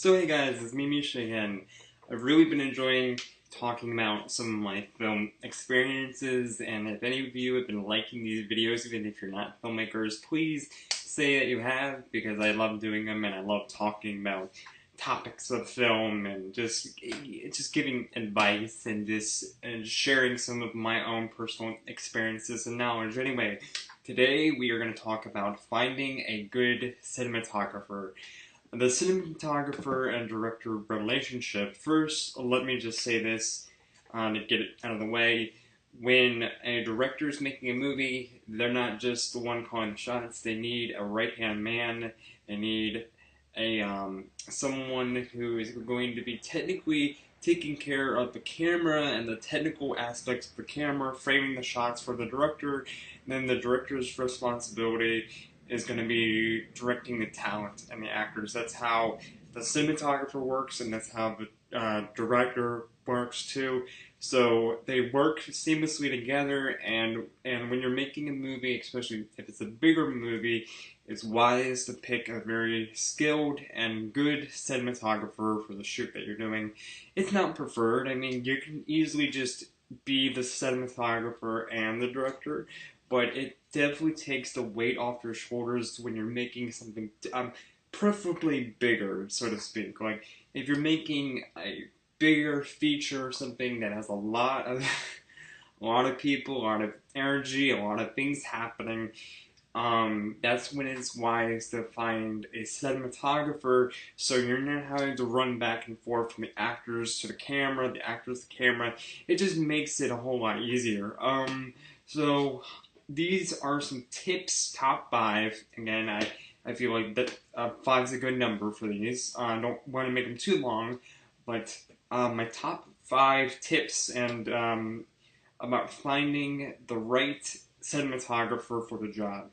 So hey guys, it's me Misha again. I've really been enjoying talking about some of my film experiences, and if any of you have been liking these videos, even if you're not filmmakers, please say that you have, because I love doing them and I love talking about topics of film and just giving advice and sharing some of my own personal experiences and knowledge. Anyway, today we are going to talk about finding a good cinematographer. The cinematographer and director relationship. First, let me just say this to get it out of the way. When a director is making a movie, they're not just the one calling the shots. They need a right-hand man. They need a someone who is going to be technically taking care of the camera and the technical aspects of the camera, framing the shots for the director. And then the director's responsibility is going to be directing the talent and the actors. That's how the cinematographer works, and that's how the director works too. So they work seamlessly together, and when you're making a movie, especially if it's a bigger movie, it's wise to pick a very skilled and good cinematographer for the shoot that you're doing. It's not preferred. I mean, you can easily just be the cinematographer and the director, but it definitely takes the weight off your shoulders when you're making something preferably bigger, so to speak. Like, if you're making a bigger feature, something that has a lot of people, a lot of energy, a lot of things happening, that's when it's wise to find a cinematographer, so you're not having to run back and forth from the actors to the camera, the actors to the camera. It just makes it a whole lot easier. So these are some tips, top 5. Again, I feel like that 5 is a good number for these. I don't want to make them too long, but my top 5 tips and about finding the right cinematographer for the job.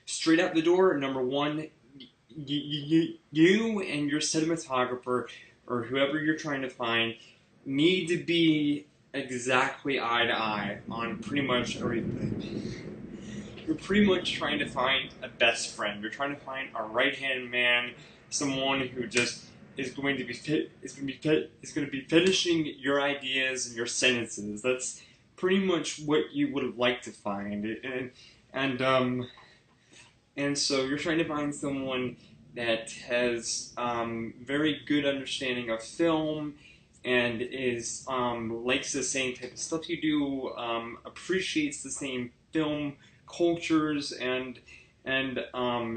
Straight out the door, number 1, you and your cinematographer, or whoever you're trying to find, need to be exactly eye to eye on pretty much everything. You're pretty much trying to find a best friend. You're trying to find a right-hand man, someone who just is going to be finishing your ideas and your sentences. That's pretty much what you would like to find. And so you're trying to find someone that has very good understanding of film, and is likes the same type of stuff you do, appreciates the same film cultures and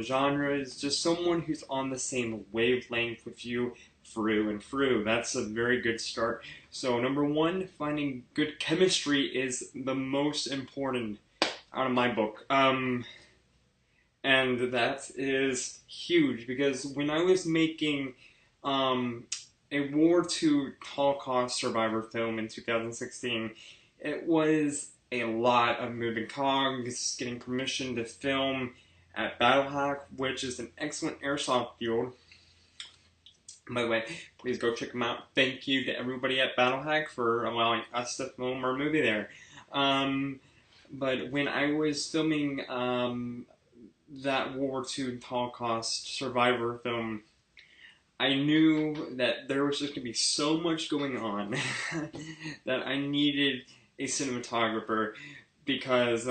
genres, just someone who's on the same wavelength with you through and through. That's a very good start. So number 1, finding good chemistry is the most important out of my book. And that is huge, because when I was making a World War II Holocaust survivor film in 2016, it was a lot of moving cogs, getting permission to film at Battlehack, which is an excellent airsoft field. By the way, please go check them out. Thank you to everybody at Battlehack for allowing us to film our movie there. But when I was filming that World War II Holocaust survivor film, I knew that there was just going to be so much going on that I needed a cinematographer, because,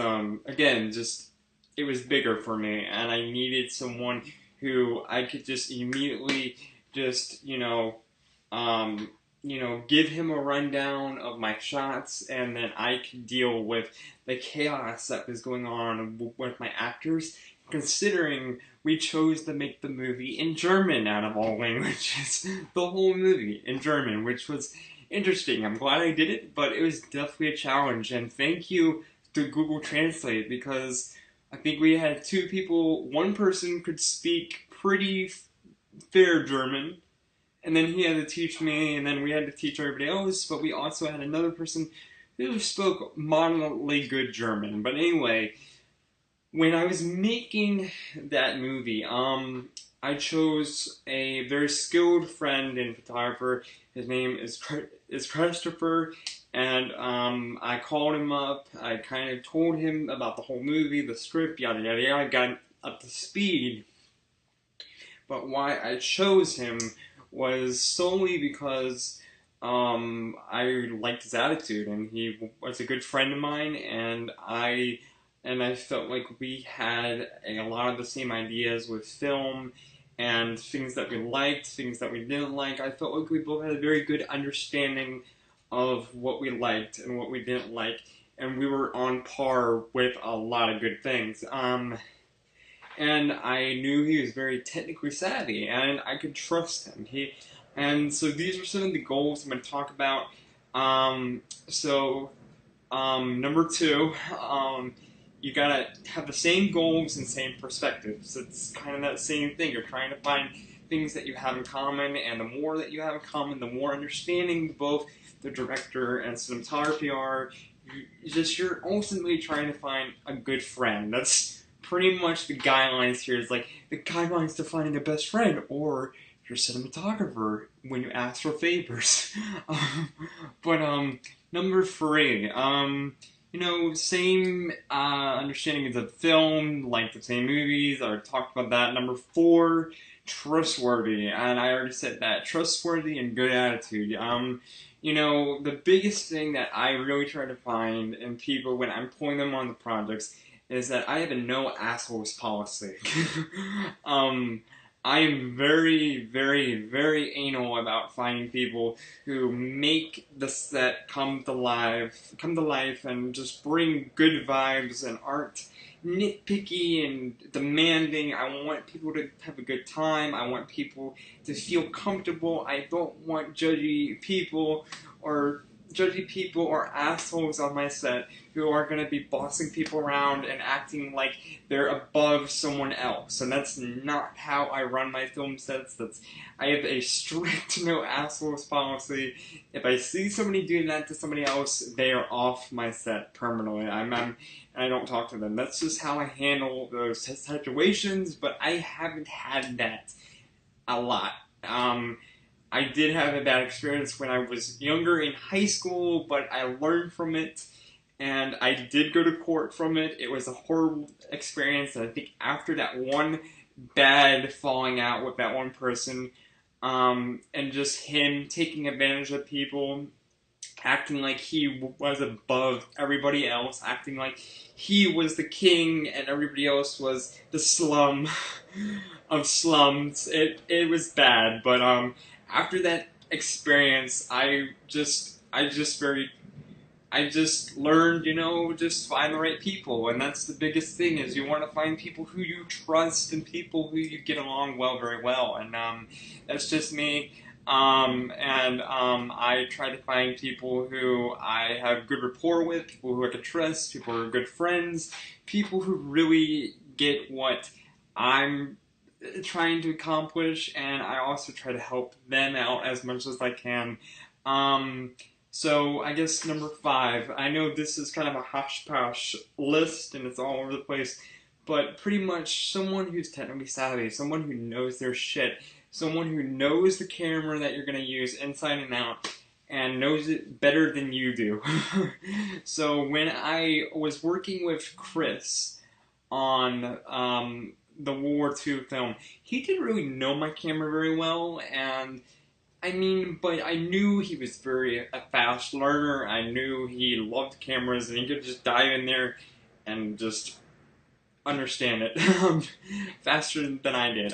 again, just, it was bigger for me, and I needed someone who I could just immediately just, give him a rundown of my shots, and then I could deal with the chaos that was going on with my actors, considering we chose to make the movie in German out of all languages. The whole movie in German, which was interesting. I'm glad I did it, but it was definitely a challenge. And thank you to Google Translate, because I think we had 2 people. One person could speak pretty fair German, and then he had to teach me, and then we had to teach everybody else, but we also had another person who spoke moderately good German. But anyway, when I was making that movie, I chose a very skilled friend and photographer. His name is Christopher, and I called him up. I kind of told him about the whole movie, the script, yada yada yada. I got up to speed. but why I chose him was solely because I liked his attitude, and he was a good friend of mine, and I felt like we had a lot of the same ideas with film and things that we liked, things that we didn't like. I felt like we both had a very good understanding of what we liked and what we didn't like, and we were on par with a lot of good things. And I knew he was very technically savvy, and I could trust him. And so these are some of the goals I'm going to talk about. Number two, you gotta have the same goals and same perspectives. It's kind of that same thing. You're trying to find things that you have in common, and the more that you have in common, the more understanding both the director and cinematography are. You're ultimately trying to find a good friend. That's pretty much the guidelines here. Is like the guidelines to finding a best friend, or your cinematographer when you ask for favors. Number three, same understanding of film, like the same movies. I talked about that. Number four, trustworthy, and I already said that. Trustworthy and good attitude. The biggest thing that I really try to find in people when I'm pulling them on the projects is that I have a no assholes policy. I am very, very, very anal about finding people who make the set come to life, and just bring good vibes and aren't nitpicky and demanding. I want people to have a good time. I want people to feel comfortable. I don't want judgy people or assholes on my set who are going to be bossing people around and acting like they're above someone else. And that's not how I run my film sets. I have a strict no assholes policy. If I see somebody doing that to somebody else, they are off my set permanently. I don't talk to them. That's just how I handle those situations, but I haven't had that a lot. I did have a bad experience when I was younger in high school, but I learned from it, and I did go to court from it. It was a horrible experience, and I think after that one bad falling out with that one person, and just him taking advantage of people, acting like he was above everybody else, acting like he was the king and everybody else was the slum of slums. It was bad, but after that experience, I just learned, just find the right people, and that's the biggest thing. Is you want to find people who you trust and people who you get along very well, and that's just me. I try to find people who I have good rapport with, people who I can trust, people who are good friends, people who really get what I'm trying to accomplish, and I also try to help them out as much as I can. So I guess number five, I know this is kind of a hush-posh list and it's all over the place, but pretty much someone who's technically savvy, someone who knows their shit, someone who knows the camera that you're going to use inside and out, and knows it better than you do. So when I was working with Chris on the World War II film, he didn't really know my camera very well, but I knew he was a fast learner. I knew he loved cameras, and he could just dive in there and just understand it faster than I did.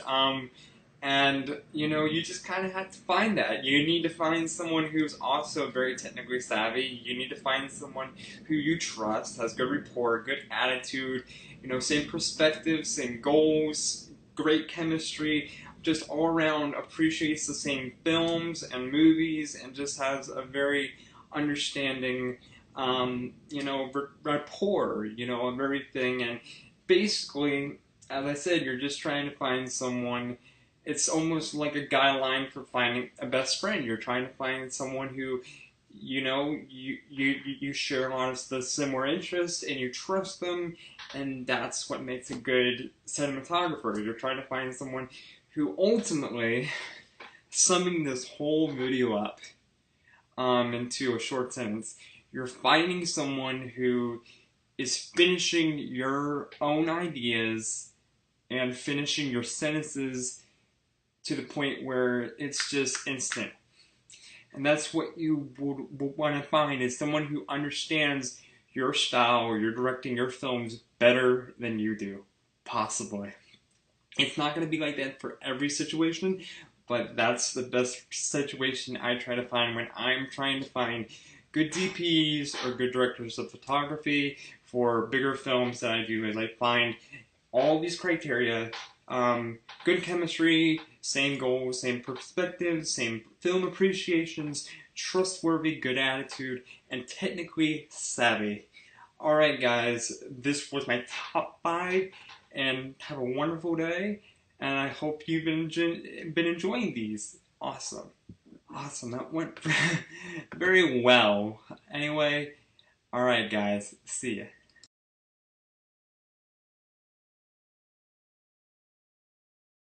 You just kind of have to find that. You need to find someone who's also very technically savvy. You need to find someone who you trust, has good rapport, good attitude, same perspective, same goals, great chemistry, just all around appreciates the same films and movies, and just has a very understanding, rapport, of everything. And basically, as I said, you're just trying to find someone. It's almost like a guideline for finding a best friend. You're trying to find someone who, you share a lot of the similar interests, and you trust them, and that's what makes a good cinematographer. You're trying to find someone who ultimately, summing this whole video up into a short sentence, you're finding someone who is finishing your own ideas and finishing your sentences to the point where it's just instant. And that's what you would want to find, is someone who understands your style or you're directing your films better than you do, possibly. It's not going to be like that for every situation, but that's the best situation I try to find when I'm trying to find good DPs or good directors of photography for bigger films that I do, is I find all these criteria, good chemistry, same goals, same perspectives, same film appreciations, trustworthy, good attitude, and technically savvy. Alright guys, this was my top 5, and have a wonderful day, and I hope you've been enjoying these. Awesome. Awesome, that went very well. Anyway, alright guys, see ya.